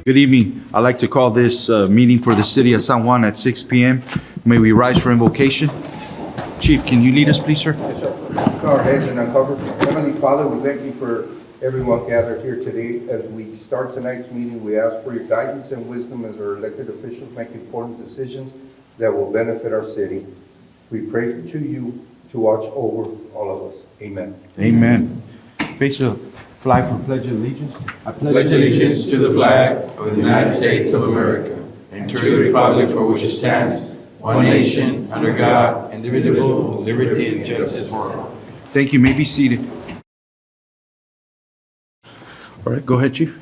Good evening. I'd like to call this meeting for the city of San Juan at 6 p.m. May we rise for invocation? Chief, can you lead us, please, sir? Yes, sir. Bow our heads and uncover. Heavenly Father, we thank you for everyone gathered here today. As we start tonight's meeting, we ask for your guidance and wisdom as our elected officials make important decisions that will benefit our city. We pray to you to watch over all of us. Amen. Amen. Face the flag for Pledge of Allegiance. I Pledge allegiance to the flag of the United States of America and to the republic for which it stands, one nation, under God, indivisible, with liberty and justice for all. Thank you. May be seated. All right, go ahead, Chief.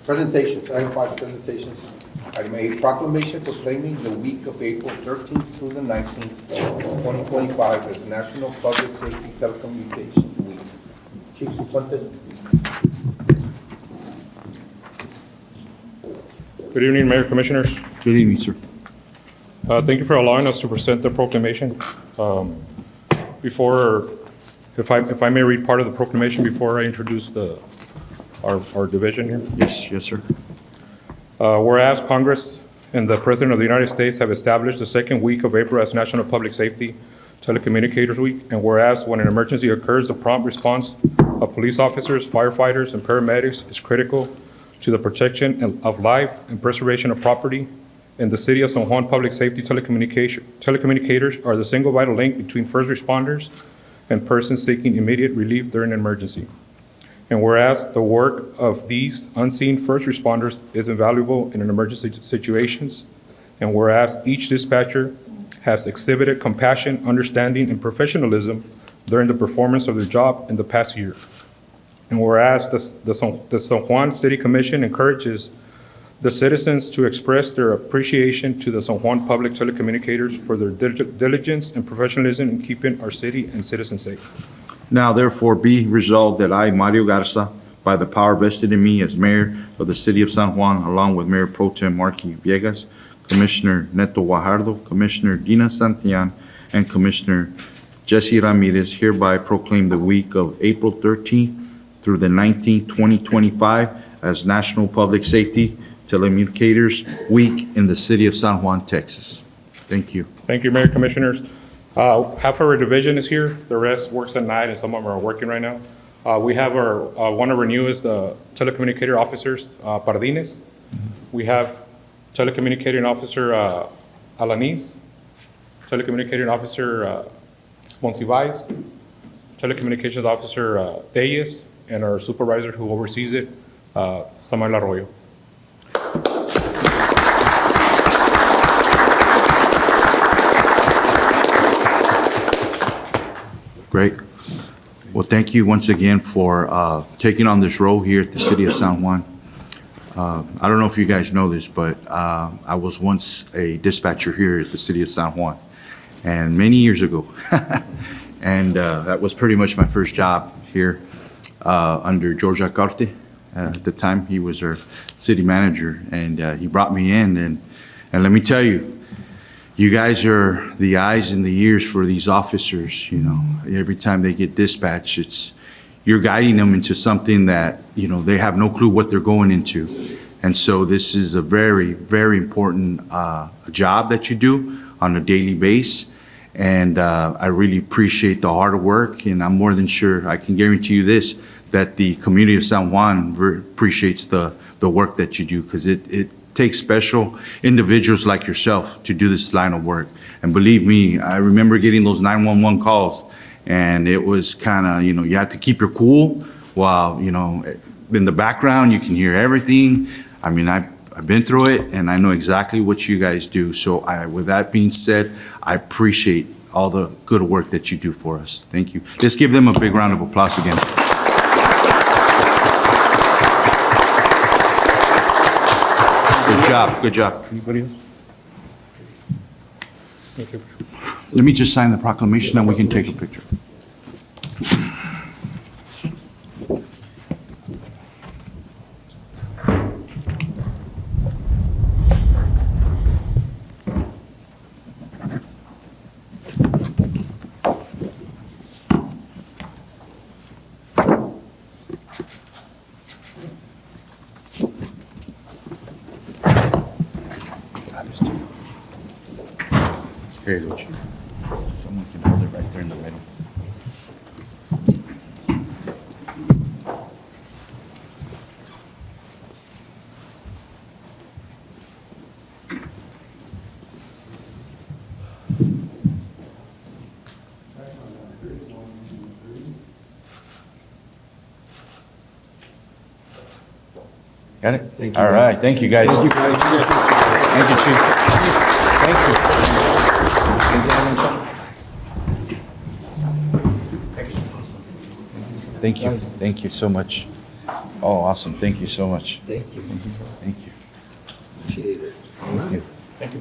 Presentations. Item 5, presentations. Item 8, proclamation proclaiming the week of April 13th through the 19th, 2025 as National Public Safety Telecommunications Week. Chief Suplente. Good evening, Mayor, Commissioners. Good evening, sir. Thank you for allowing us to present the proclamation. If I may read part of the proclamation before I introduce our division here. Yes, sir. Whereas Congress and the President of the United States have established the second week of April as National Public Safety Telecommunicators Week, and whereas when an emergency occurs, the prompt response of police officers, firefighters, and paramedics is critical to the protection of life and preservation of property. In the city of San Juan, public safety telecommunicators are the single vital link between first responders and persons seeking immediate relief during an emergency. And whereas the work of these unseen first responders is invaluable in an emergency situations, and whereas each dispatcher has exhibited compassion, understanding, and professionalism during the performance of their job in the past year. And whereas the San Juan City Commission encourages the citizens to express their appreciation to the San Juan public telecommunicators for their diligence and professionalism in keeping our city and citizens safe. Now therefore be resolved that I, Mario Garza, by the power vested in me as mayor of the city of San Juan, along with Mayor Pro Tem Marky Villegas, Commissioner Neto Guajardo, Commissioner Dina Santillan, and Commissioner Jesse Ramirez, hereby proclaim the week of April 13th through the 19th, 2025 as National Public Safety Telecommunicators Week in the city of San Juan, Texas. Thank you. Thank you, Mayor, Commissioners. Half of our division is here. The rest works at night, and some of them are working right now. We have one of our newest telecommunicator officers, Pardines. We have telecommunicating officer Alanis, telecommunicating officer Monsivais, telecommunications officer Telles, and our supervisor who oversees it, Samuel Arroyo. Great. Well, thank you once again for taking on this role here at the city of San Juan. I don't know if you guys know this, but I was once a dispatcher here at the city of San Juan, and many years ago. And that was pretty much my first job here under George Acarte. At the time, he was our city manager, and he brought me in. And let me tell you, you guys are the eyes and the ears for these officers. You know, every time they get dispatched, you're guiding them into something that, you know, they have no clue what they're going into. And so this is a very, very important job that you do on a daily basis. And I really appreciate the hard work, and I'm more than sure, I can guarantee you this, that the community of San Juan appreciates the work that you do, because it takes special individuals like yourself to do this line of work. And believe me, I remember getting those 911 calls, and it was kind of, you know, you had to keep your cool while, you know, in the background you can hear everything. I mean, I've been through it, and I know exactly what you guys do. So with that being said, I appreciate all the good work that you do for us. Thank you. Let's give them a big round of applause again. Good job, good job. Anybody else? Thank you. Let me just sign the proclamation and we can take a picture. Okay, Luchi. Someone can hold it right there in the middle. Got it? Thank you, All guys. right, thank you, guys. Thank you, Chief. Thank you. Thank you. Thank you so much. Oh, awesome. Thank you so much. Thank you. Thank you. Appreciate it. Thank you. Thank you.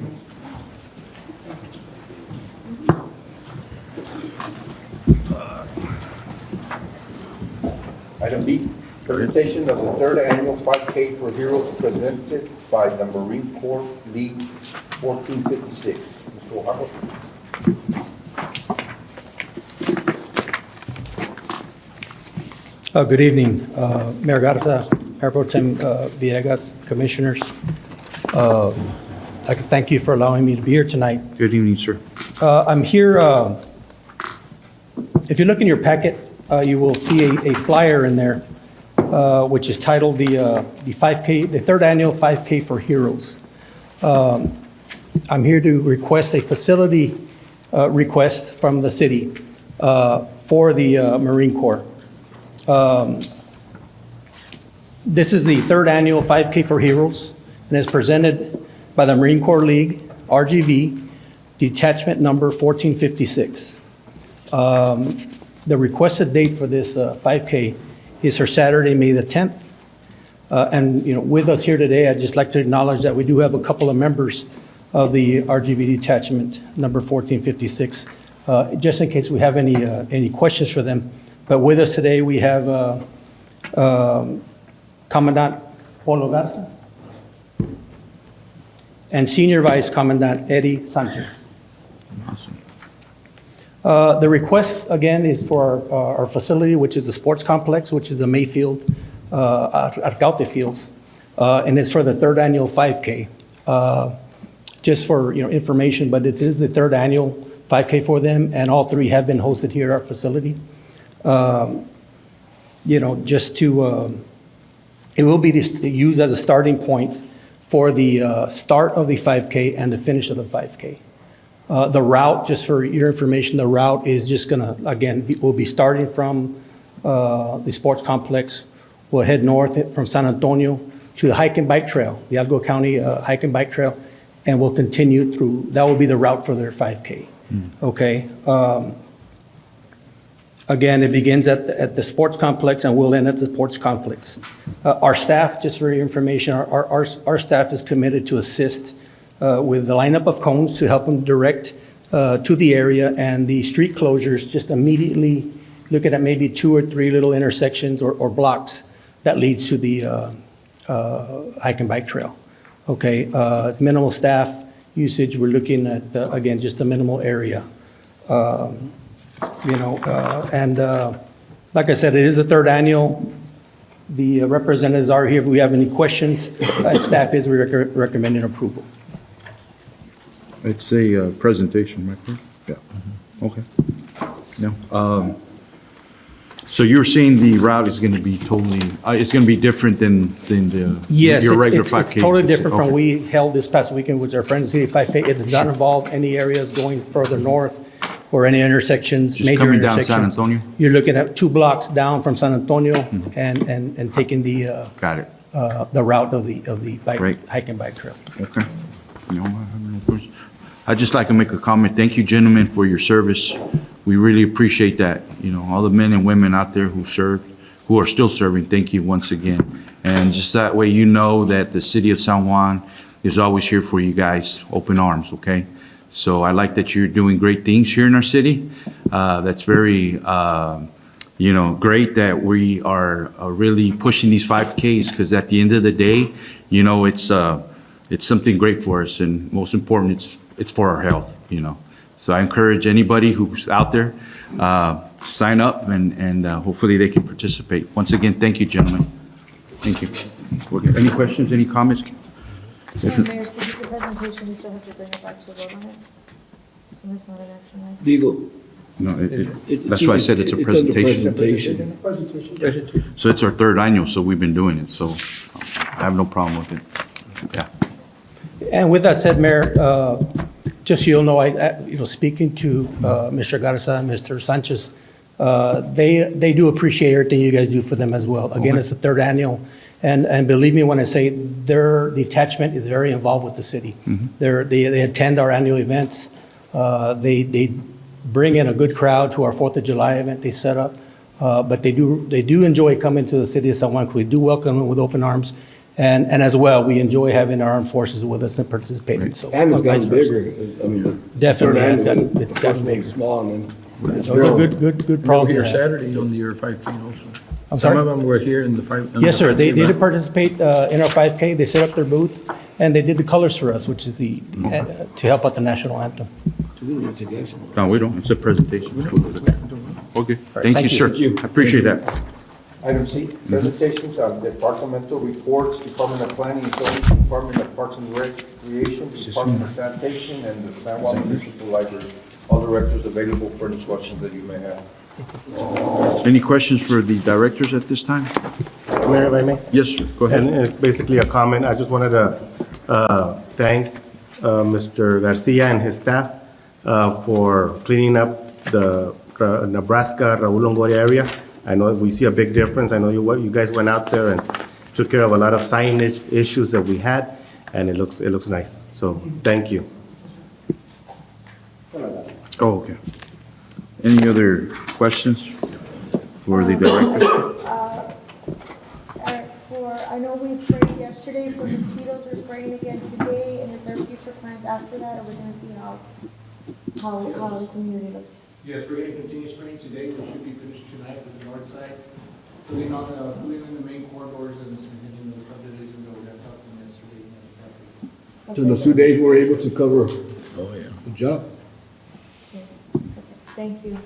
Item B, presentation of the third annual 5K for Heroes presented by the Marine Corps League 1456. Mr. O'Hara. Good evening, Mayor Garza, Mayor Pro Tem Villegas, Commissioners. I can thank you for allowing me to be here tonight. Good evening, sir. I'm here, if you look in your packet, you will see a flyer in there, which is titled the 5K, the third annual 5K for Heroes. I'm here to request a facility request from the city for the Marine Corps. This is the third annual 5K for Heroes, and is presented by the Marine Corps League, RGV, Detachment Number 1456. The requested date for this 5K is for Saturday, May the 10th. And, you know, with us here today, I'd just like to acknowledge that we do have a couple of members of the RGV Detachment Number 1456, just in case we have any questions for them. But with us today, we have Commandant Polo Garza and Senior Vice Commandant Eddie Sanchez. Awesome. The request, again, is for our facility, which is the sports complex, which is the Mayfield, Arcaute Fields, and it's for the third annual 5K. Just for, you know, information, but it is the third annual 5K for them, and all three have been hosted here at our facility. You know, just to, it will be used as a starting point for the start of the 5K and the finish of the 5K. The route, just for your information, the route is just gonna, again, we'll be starting from the sports complex. We'll head north from San Antonio to the hike and bike trail, the Algo County hike and bike trail, and we'll continue through, that will be the route for their 5K. Okay? Again, it begins at the sports complex and we'll end at the sports complex. Our staff, just for your information, our staff is committed to assist with the lineup of cones to help them direct to the area, and the street closures, just immediately looking at maybe 2 or 3 little intersections or blocks that leads to the hike and bike trail. Okay, it's minimal staff usage. We're looking at, again, just a minimal area. You know, and like I said, it is the third annual. The representatives are here if we have any questions, and staff is recommending approval. It's a presentation, right? Yeah. Okay. No. So you're saying the route is going to be totally, it's going to be different than Yes, your regular it's 5K? totally different from Okay. we held this past weekend with our Friends City 5K. It does not involve any areas going further north or any intersections, Just major coming down intersections. San Antonio? You're looking at 2 blocks down from San Antonio and taking the Got it. the route of the bike, Great. hike and bike trail. Okay. No, I have no questions. I'd just like to make a comment. Thank you, gentlemen, for your service. We really appreciate that. You know, all the men and women out there who served, who are still serving, thank you once again. And just that way you know that the city of San Juan is always here for you guys, open arms, okay? So I like that you're doing great things here in our city. That's very, you know, great that we are really pushing these 5Ks, because at the end of the day, you know, it's something great for us, and most important, it's for our health, you know. So I encourage anybody who's out there, sign up and hopefully they can participate. Once again, thank you, gentlemen. Thank you. Any questions, any comments? So Mayor, since it's a presentation, we still have to bring it back to a vote on it? So that's not an action item. Legal. No, that's why I said it's a presentation. Presentation. So it's our third annual, so we've been doing it, so I have no problem with it. Yeah. And with that said, Mayor, just so you'll know, speaking to Mr. Garza and Mr. Sanchez, they do appreciate everything you guys do for them as well. Again, it's the third annual, and believe me when I say their detachment is very involved with the city. They attend our annual events. They bring in a good crowd to our 4th of July event they set up. But they do enjoy coming to the city of San Juan. We do welcome them with open arms. And as well, we enjoy having our armed forces with us and participating. So, And it's vice gotten versa. bigger. I mean, Definitely, third it's annual, gotten- it's gotten first one was bigger. small, and then. It's a good problem to Here have. Saturday on your 5K also. I'm Some sorry? of them were here in the 5. Yes, sir. They did did participate in our 5K. They set up their booth, and they did the colors for us, which is to help out the national anthem. No, we don't, it's a presentation. Okay, thank you, Thank sir. you. I appreciate that. Item C, presentations on departmental reports, Department of Planning and Zoning, Department of Parks and Recreation, Department of Sanitation, and the San Juan Municipal Library. All directors available for any questions that you may have. Any questions for the directors at this time? Mayor, if I may? Yes, sir, go And ahead. it's basically a comment. I just wanted to thank Mr. Garcia and his staff for cleaning up the Nebraska Raul Longoria area. I know we see a big difference. I know you guys went out there and took care of a lot of signage issues that we had, and it looks nice. So thank you. Oh, okay. Any other questions for the directors? I know we sprayed yesterday for mosquitoes, we're spraying again today, and is there future plans after that, or we're gonna see how the community looks? Yes, we're gonna continue spraying today, we should be finished tonight with the north side. Filling in the main corridors and in the subdivisions that we got talked to yesterday and this afternoon. So in those 2 days, we're able to cover. Oh, yeah. Good job. Thank you.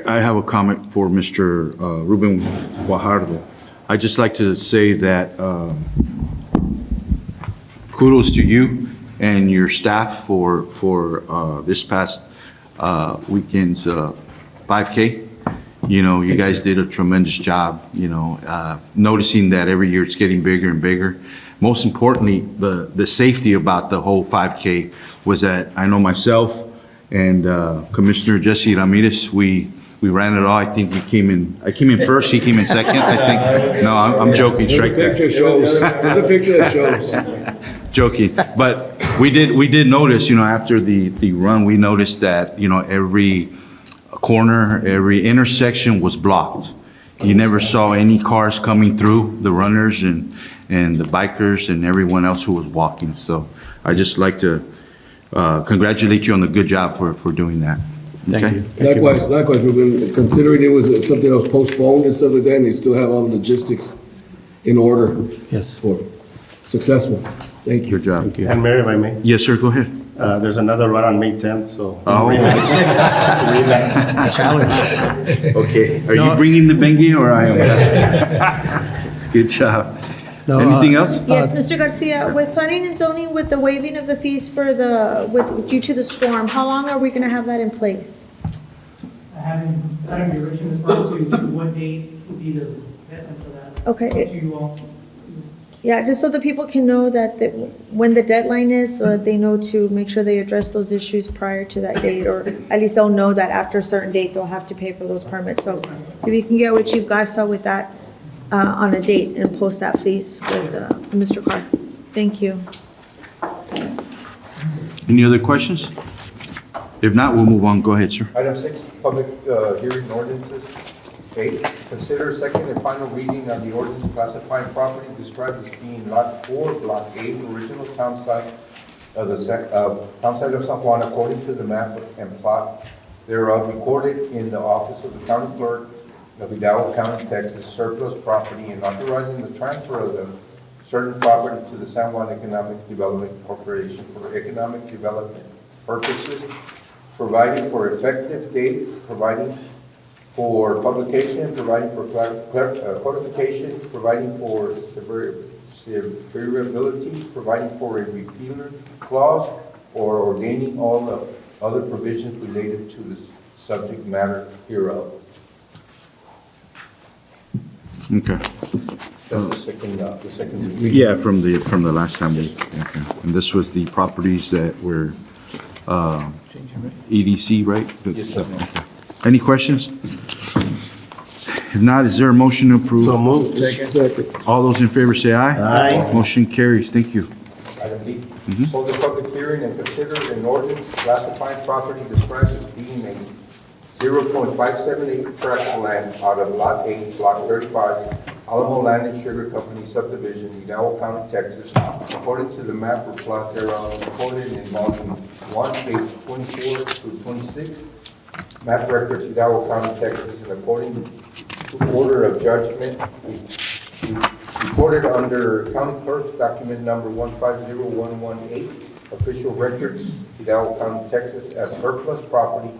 I have a comment for Mr. Ruben Guajardo. I'd just like to say that kudos to you and your staff for this past weekend's 5K. You know, you guys did a tremendous job, noticing that every year it's getting bigger and bigger. Most importantly, the safety about the whole 5K was that I know myself and Commissioner Jesse Ramirez, we ran it all. I think I came in first, he came in second, I think. No, I'm joking, strike that. There's a picture that shows. Joking, but we did notice, after the run, we noticed that, every corner, every intersection was blocked. You never saw any cars coming through, the runners and the bikers and everyone else who was walking. So I just like to congratulate you on the good job for doing that. Thank Okay? you. Likewise, Ruben, considering it was something that was postponed and stuff like that, and you still have all the logistics in order Yes. for successful. Thank you. Good job. And Mayor, if I may? Yes, sir, go ahead. There's another run on May 10th, so. Oh. Challenge. Okay, are you No. bringing the Bengue or I am? Good job. No, Anything else? Yes, Mr. Garcia, with planning and zoning, with the waiving of the fees due to the storm, how long are we gonna have that in place? I haven't gotten the original response to what date would be the deadline for that. Okay. Up to you all. Yeah, just so the people can know when the deadline is, so that they know to make sure they address those issues prior to that date, or at least they'll know that after a certain date, they'll have to pay for those permits. So if you can get with Chief Garza with that on a date and post that, please, with Mr. Carr. Thank you. Any other questions? If not, we'll move on. Go ahead, sir. Item 6, public hearing ordinances. 8, consider second and final reading on the ordinance classifying property described as being Lot 4, Block 8, original town site of town site of San Juan according to the map and plot thereof recorded in the office of the county clerk of Hidalgo County, Texas, surplus property, and authorizing the transfer of the certain property to the San Juan Economic Development Corporation for economic development purposes, providing for effective date, providing for publication, providing for codification, providing for severability, providing for a repealer clause, or ordaining all the other provisions related to the subject matter hereof. Okay. That's the second. Yeah, from the last time we, okay. And this was the properties that were EDC, right? Yes, sir. Okay. Any questions? If not, is there a motion to approve? So moved. All those in favor say aye. Aye. Motion carries. Thank you. Item B, hold a public hearing and consider an ordinance classifying property described as being a 0.578 tract of land out of Lot 8, Block 35, Alamo Land and Sugar Company subdivision, Hidalgo County, Texas, according to the map or plot thereof recorded in volume 1, page 24 through 26, map records, Hidalgo County, Texas, and according to order of judgment, recorded under County Clerk's document number 150118, official records, Hidalgo County, Texas, as surplus property,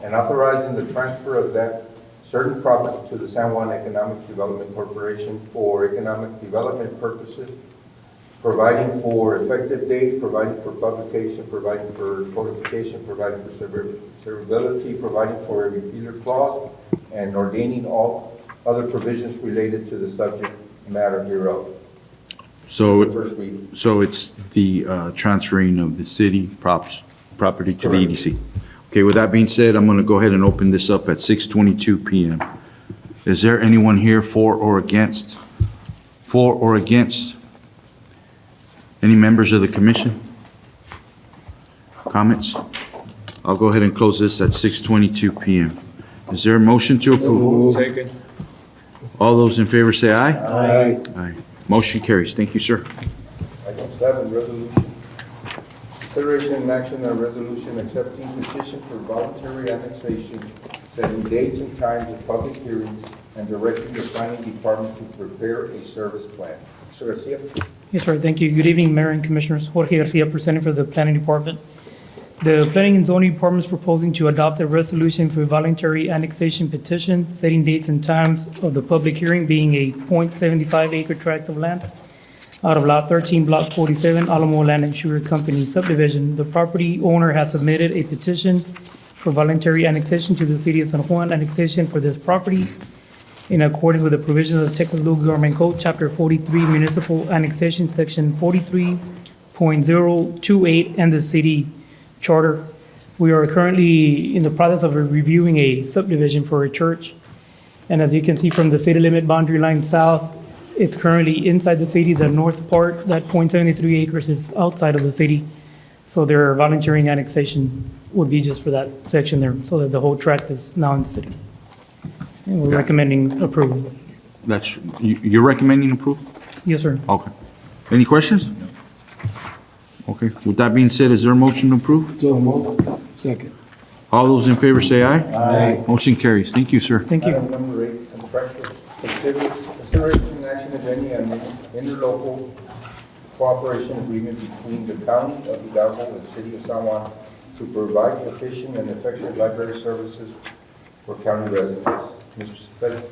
and authorizing the transfer of that certain property to the San Juan Economic Development Corporation for economic development purposes, providing for effective date, providing for publication, providing for codification, providing for severability, providing for a repealer clause, and ordaining all other provisions related to the subject matter hereof. So, First reading. so it's the transferring of the city property to the EDC. Okay, with that being said, I'm going to go ahead and open this up at 6:22 PM. Is there anyone here for or against? For or against? Any members of the commission? Comments? I'll go ahead and close this at 6:22 PM. Is there a motion to approve? Second. All those in favor say aye. Aye. Aye. Motion carries. Thank you, sir. Item 7, resolution. Consideration and action on resolution accepting petition for voluntary annexation, setting dates and times of public hearings, and directing the planning department to prepare a service plan. Mr. Garcia? Yes, sir. Thank you. Good evening, Mayor and Commissioners. Jorge Garcia, presenting for the Planning Department. The Planning and Zoning Department is proposing to adopt a resolution for voluntary annexation petition, setting dates and times of the public hearing, being a .75 acre tract of land out of Lot 13, Block 47, Alamo Land and Sugar Company subdivision. The property owner has submitted a petition for voluntary annexation to the City of San Juan, annexation for this property in accordance with the provisions of Texas Local Government Code, Chapter 43, Municipal Annexation, Section 43.028, and the city charter. We are currently in the process of reviewing a subdivision for a church. And as you can see from the city limit boundary line south, it's currently inside the city. The north part, that .73 acres, is outside of the city. So their volunteering annexation would be just for that section there, so that the whole tract is now in the city. And we're recommending approval. You're recommending approval? Yes, sir. Okay. Any questions? Okay, with that being said, is there a motion to approve? So moved. Second. All those in favor say aye. Aye. Motion carries. Thank you, sir. Thank you. Item number 8, contractual. Consideration and action, if any, on interlocal cooperation agreement between the County of Hidalgo and the City of San Juan to provide efficient and effective library services for county residents. Mr. Cepeda?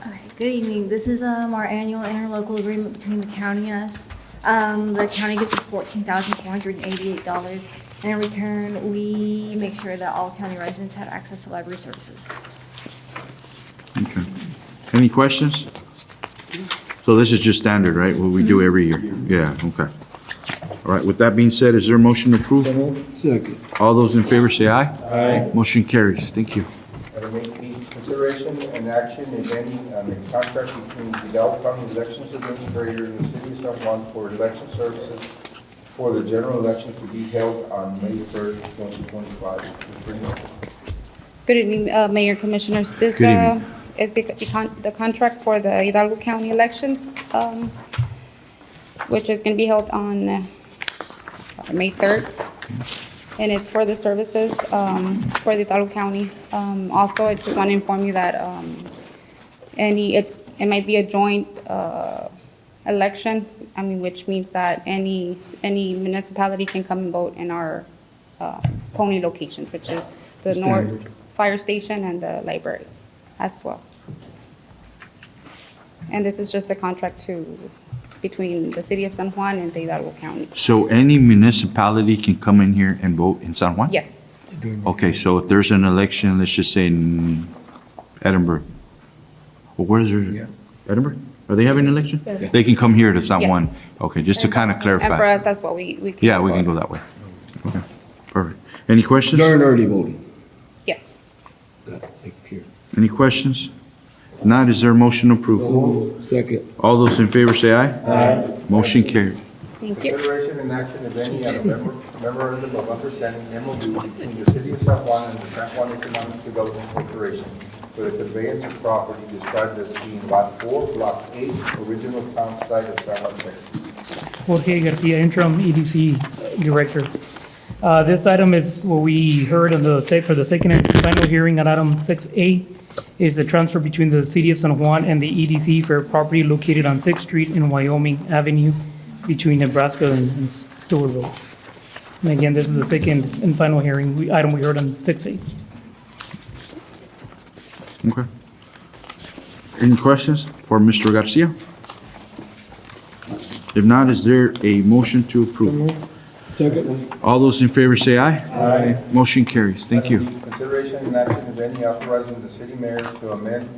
All right, good evening. This is our annual interlocal agreement between the county and us. The county gives us $14,488, and in return, we make sure that all county residents have access to library services. Okay. Any questions? So this is just standard, right? What we do every year? Yeah, okay. All right, with that being said, is there a motion to approve? Second. All those in favor say aye. Aye. Motion carries. Thank you. Item 8B, consideration and action, if any, on the contract between the Hidalgo County Elections Administrator and the City of San Juan for election services for the general election to be held on May 3rd, 2025. Good evening, Mayor and Commissioners. This Good evening. is the contract for the Hidalgo County elections, which is going to be held on May 3rd. And it's for the services for the Hidalgo County. Also, I just want to inform you that it might be a joint election, which means that any municipality can come and vote in our polling locations, which is the North Fire Station and the library as well. And this is just a contract to between the city of San Juan and Hidalgo County. So any municipality can come in here and vote in San Juan? Yes, Okay, so if there's an election, let's just say in Edinburgh. Well, where is there? Edinburgh? Are they having an election? Yeah. They can come here to San Juan? Yes. Okay, just to kind of and for clarify. us, that's what we can. Yeah, we can go that way. Okay, perfect. Any questions? During early voting. Yes. Make clear. Any questions? Not, is there a motion to approve? Second. All those in favor say aye. Aye. Motion carried. Thank you. Consideration and action, if any, on a memorandum of understanding, MOU, between the city of San Juan and the San Juan Economic Development Corporation for the conveyance of property described as being Lot 4, Block 8, original town site of San Juan, Texas. Jorge Garcia, interim EDC director. This item is what we heard on for the second and final hearing on item 6A, is the transfer between the city of San Juan and the EDC for property located on 6th Street and Wyoming Avenue between Nebraska and Stewart Road. And again, this is the second and final hearing, item we heard on 6A. Okay. Any questions for Mr. Garcia? If not, is there a motion to approve? Second. All those in favor say aye. Aye. Motion carries. Thank you. Item D, consideration and action, if any, authorizing the city mayor to amend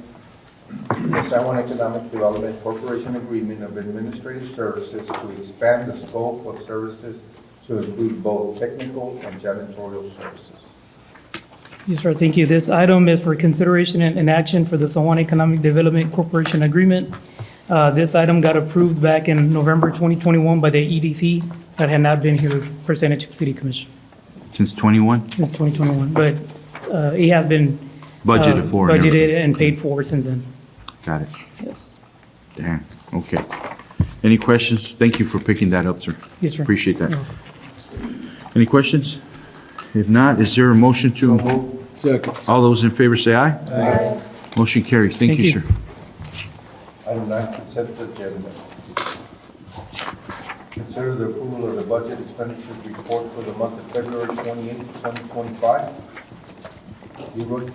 the San Juan Economic Development Corporation Agreement of Administrative Services to expand the scope of services to include both technical and janitorial services. Yes, sir, thank you. This item is for consideration and action for the San Juan Economic Development Corporation Agreement. This item got approved back in November 2021 by the EDC that had not been here presented to City Commission Since 21? since 2021, but it has been Budgeted for. and budgeted everything. and paid for since then. Got it. Yes. Damn, okay. Any questions? Thank you for picking that up, sir. Yes, sir. Appreciate that. Any questions? If not, is there a motion to? Second. All those in favor say aye. Aye. Motion carries. Thank Thank you, you. sir. Item 9, consent agenda. Consider the approval of the budget expenditures report for the month of February 28, 2025. Leroy?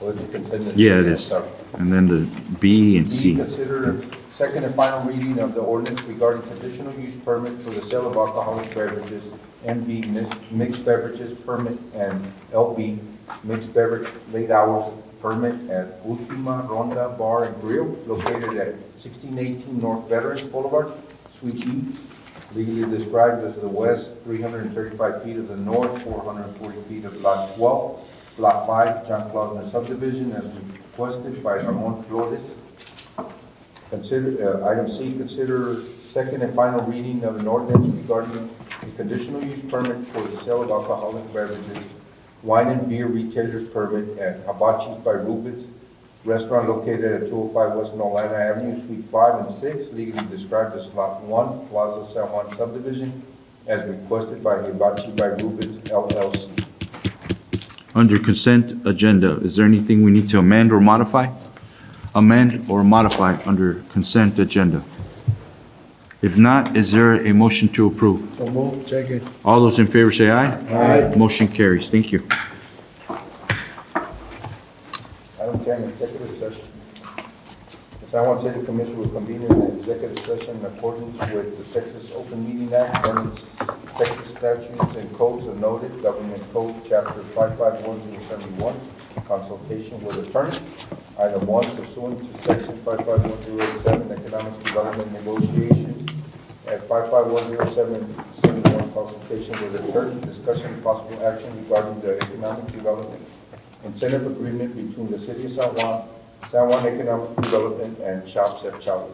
Or is it consent agenda? Yeah, it is. Sorry. And then the B and B, C. consider second and final reading of the ordinance regarding conditional use permit for the sale of alcoholic beverages, MB mixed beverages permit, and LB mixed beverage late hours permit at Ultima Ronda Bar and Grill located at 1618 North Veterans Boulevard, Suite E, legally described as the west 335 feet of the north 440 feet of Lot 12, Lot 5, John Klausner subdivision, as requested by Ramon Flores. Consider, item C, consider second and final reading of an ordinance regarding a conditional use permit for the sale of alcoholic beverages, wine and beer retailers permit at Hibachi's by Rubens, restaurant located at 205 West Nolana Avenue, Suite 5 and 6, legally described as Lot 1, Plaza San Juan subdivision, as requested by Hibachi by Rubens LLC. Under consent agenda, is there anything we need to amend or modify? Amend or modify under consent agenda? If not, is there a motion to approve? So move. Second. All those in favor say aye. Aye. Motion carries. Thank you. Item 10, executive session. The San Juan City Commission will convene in an executive session in accordance with the Texas Open Meeting Act and Texas statutes and codes as noted, Government Code, Chapter 551071, consultation with attorney. Item 1, pursuant to Section 551087, economic development negotiations. At 551071, consultation with attorney, discussion of possible action regarding the economic development incentive agreement between the City of San Juan Economic Development and Shops at Chavez,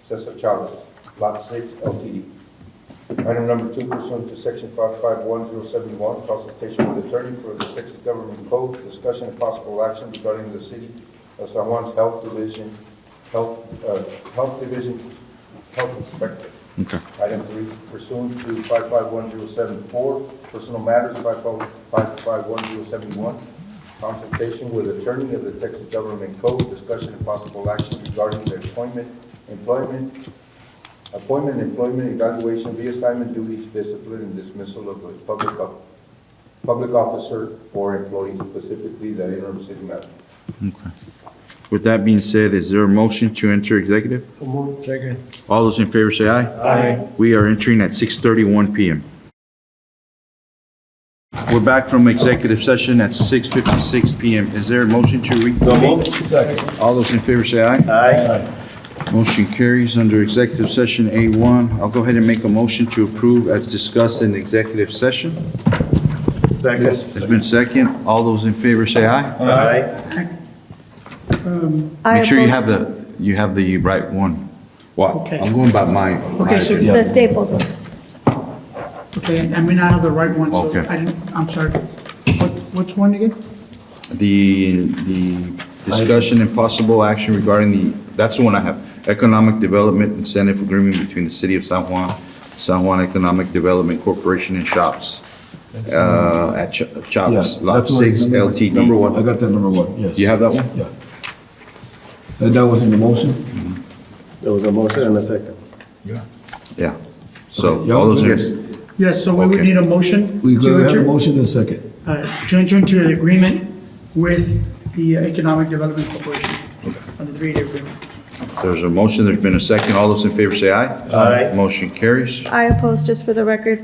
Cesar Chavez, Lot 6 LTD. Item number 2, pursuant to Section 551071, consultation with attorney for the Texas Government Code, discussion of possible action regarding the City of San Juan's Health Inspector. Okay. Item 3, pursuant to 551074, personal matters, 551071, consultation with attorney of the Texas Government Code, discussion of possible action regarding the appointment, employment, evaluation, reassignment duties, discipline, and dismissal of a public officer or employee, specifically the interim city manager. Okay. With that being said, is there a motion to enter executive? Second. All those in favor say aye. Aye. We are entering at 6:31 PM. We're back from executive session at 6:56 PM. Is there a motion to reconvene? Second. All those in favor say aye. Aye. Motion carries under executive session A1. I'll go ahead and make a motion to approve as discussed in executive session. Second. It's been second. All those in favor say aye. Aye. I Make sure you oppose- have the right one. Well, Okay. I'm going by my Okay, so- opinion. The stapled one. Okay, I may not have the right one, so Okay. I'm sorry. What's one again? The discussion and possible action regarding that's the one I have. Economic Development Incentive Agreement between the City of San Juan Economic Development Corporation and Shops. At Chops, Lot 6 LTD. Number one, I got that number one, yes. You have that one? Yeah. And that was in the motion? There was a motion and a second. Yeah. So, Okay, all those in, Yes. Yes, so we would Okay. need a motion We to have a enter, motion and a second. to enter into an agreement with the Economic Development Corporation on the 3-year agreement. there's a motion, there's been a second. All those in favor say aye. Aye. Motion carries. I oppose, just for the record,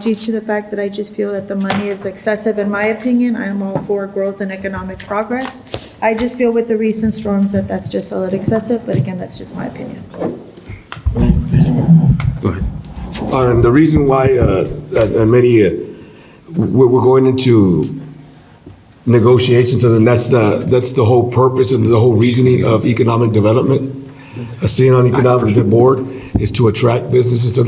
due to the fact that I just feel that the money is excessive, in my opinion. I am all for growth and economic progress. I just feel with the recent storms that that's just a little excessive, but again, that's just my opinion. Go ahead. And the reason why, we're going into negotiations, and that's the whole purpose and the whole reasoning of economic development. A City on Economic Board is to attract businesses. So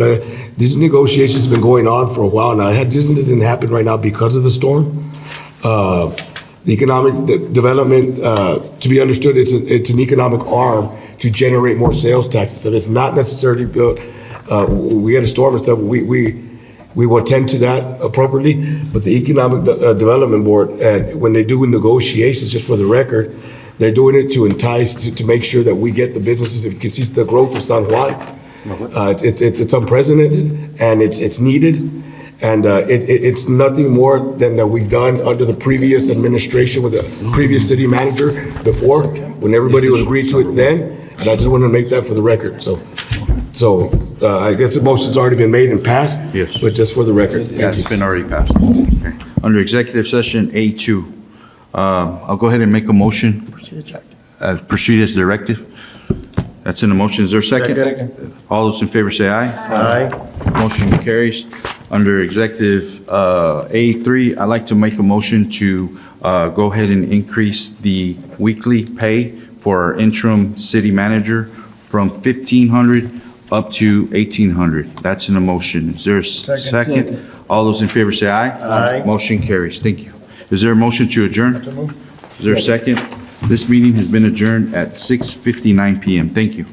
these negotiations have been going on for a while now. This didn't happen right now because of the storm. The economic development, to be understood, it's an economic arm to generate more sales taxes. And it's not necessarily built, we had a storm and stuff, we will attend to that appropriately, but the Economic Development Board, when they do negotiations, just for the record, they're doing it to entice, to make sure that we get the businesses. If you can see the growth of San Juan, it's unprecedented and it's needed. And it's nothing more than that we've done under the previous administration with the previous city manager before, when everybody would agree to it then. And I just want to make that for the record. So I guess the motion's already been made and passed. Yes. But just for the record. Yeah, it's been already passed. Okay. Under executive session A2, I'll go ahead and make a motion. Proceed as directive. That's in the motion. Is there a second? Second. All those in favor say aye. Aye. Motion carries. Under executive A3, I'd like to make a motion to go ahead and increase the weekly pay for our interim city manager from $1,500 up to $1,800. That's in the motion. Is there a second? All those in favor say aye. Aye. Motion carries. Thank you. Is there a motion to adjourn? Is there a second? This meeting has been adjourned at 6:59 PM. Thank you.